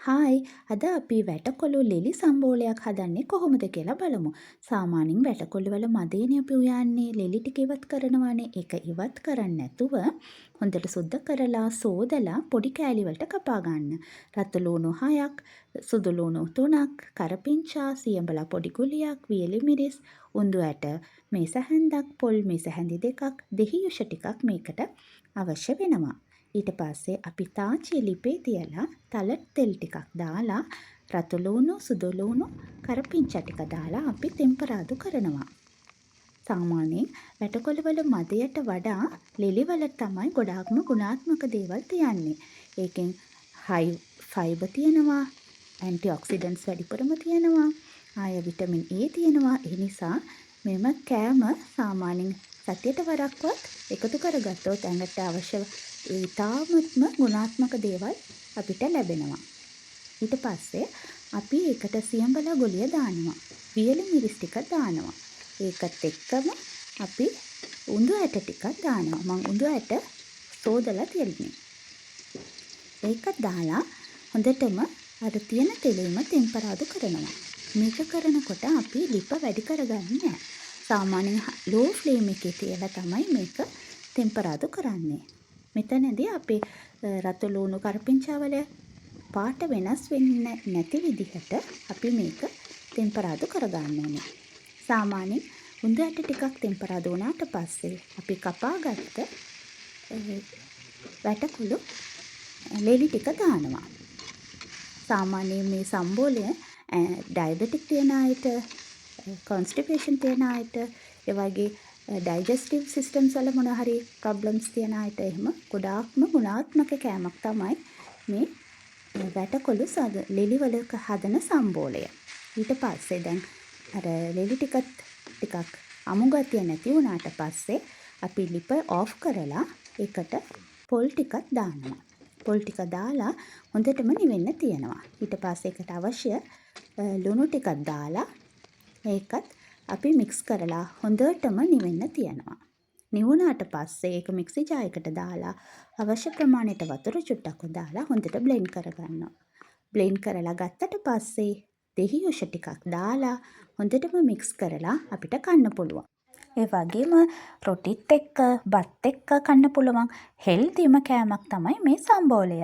Hi අද අපි වැටකොළු ලෙලි සම්බෝලයක් හදන්නේ කොහොමද කියලා බලමු. සාමාන්‍යයෙන් වැටකොළු වල මදේනේ අපි උයන්නේ ලෙලි ටික ඉවත් කරනවානේ. ඒක ඉවත් කරන්නේ නැතුව හොඳට සුද්ධ කරලා සෝදලා පොඩි කෑලි වලට කපා ගන්න. රතු ලූණු 6ක්, සුදු ලූණු 3ක්, කරපිංචා, සියඹලා පොඩි ගුලියක්, වියලි මිරිස්, උඳු ඇට මේස හැන්දක්, පොල් මේස හැඳි 2ක්, දෙහියුෂ ටිකක් මේකට අවශ්‍ය වෙනවා. ඊට පස්සේ අපි තාච්චිය ලිපේ තියලා තල තෙල් ටිකක් දාලා රතු ලූණු සුදු ලූණු කරපිංචා ටික දාලා අපි තෙම්පරාදු කරනවා. සාමාන්‍යයෙන් වැටකොළු වල මදයට වඩා ලෙලි වල තමයි ගොඩාක්ම ගුණාත්මක දේවල් තියන්නේ. ඒකෙන් හයි ෆයිබර් තියෙනවා, ඇන්ටිඔක්සිඩන්ට්ස් වැඩිපුරම තියෙනවා, ආය විටමින් A තියෙනවා. ඒ නිසා මෙම කෑම සාමාන්‍යයෙන් සතියට වරක්වත් එකතු කරගත්තොත් ඇඟට අවශ්‍ය ඉතාමත්ම ගුණාත්මක දේවල් අපිට ලැබෙනවා. ඊට පස්සේ අපි ඒකට සියඹලා ගොලිය දානවා. වියලි මිරිස් ටික දානවා. ඒකත් එක්කම අපි උඳු ඇට ටිකක් දානවා. මම උඳු ඇට සෝදලා තියෙන්නේ. ඒකත් දාලා හොඳටම අර තියෙන තෙලෙම තෙම්පරාදු කරනවා. මේක කරනකොට අපි ලිප වැඩි කරගන්නේ නැහැ. සාමාන්‍යයෙන් ලෝ ෆ්ලේම් එකේ තියලා තමයි මේක තෙම්පරාදු කරන්නේ. මෙතනදී අපි රතු ලූණු කරපිංචාවල පාට වෙනස් වෙන්නේ නැති විදිහට අපි මේක තෙම්පරාදු කරගන්න ඕනේ. සාමාන්‍යයෙන් උඳු ඇට ටිකක් තෙම්පරාදු වුණාට පස්සේ අපි කපාගත්ත වැටකොළු ලෙලි ටික දානවා. සාමාන්‍යයෙන් මේ සම්බෝලය ඩයබටික් තියෙන අයට, කොන්ස්ටිපේෂන් තියෙන අයට, ඒ වගේ ඩයිජස්ටිව් සිස්ටම්ස් වල මොන හරි ප්‍රොබ්ලම්ස් තියෙන අයට එහෙම ගොඩාක්ම ගුණාත්මක කෑමක් තමයි මේ වැටකොළු ලෙලි වල හදන සම්බෝලය. ඊට පස්සේ දැන් අර ලෙලි ටිකක් අමු ගතිය නැති වුණාට පස්සේ අපි ලිප ඔෆ් කරලා ඒකට පොල් ටිකක් දානවා. පොල් ටික දාලා හොඳටම නිවෙන්න තියනවා. ඊට පස්සේ ඒකට අවශ්‍ය ලුණු ටිකක් දාලා ඒකත් අපි මික්ස් කරලා හොඳටම නිවෙන්න තියනවා. නිවුණාට පස්සේ ඒක මික්සි ජායකට දාලා අවශ්‍ය ප්‍රමාණයට වතුර චුට්ටක් දාලා හොඳට බ්ලෙන්ඩ් කරගන්නවා. බ්ලෙන්ඩ් කරලා ගත්තට පස්සේ දෙහියුෂ ටිකක් දාලා හොඳටම මික්ස් කරලා අපිට කන්න පුළුවන්. ඒ වගේම රොටිත් එක්ක බත් එක්ක කන්න පුළුවන් හෙල්දිම කෑමක් තමයි මේ සම්බෝලය.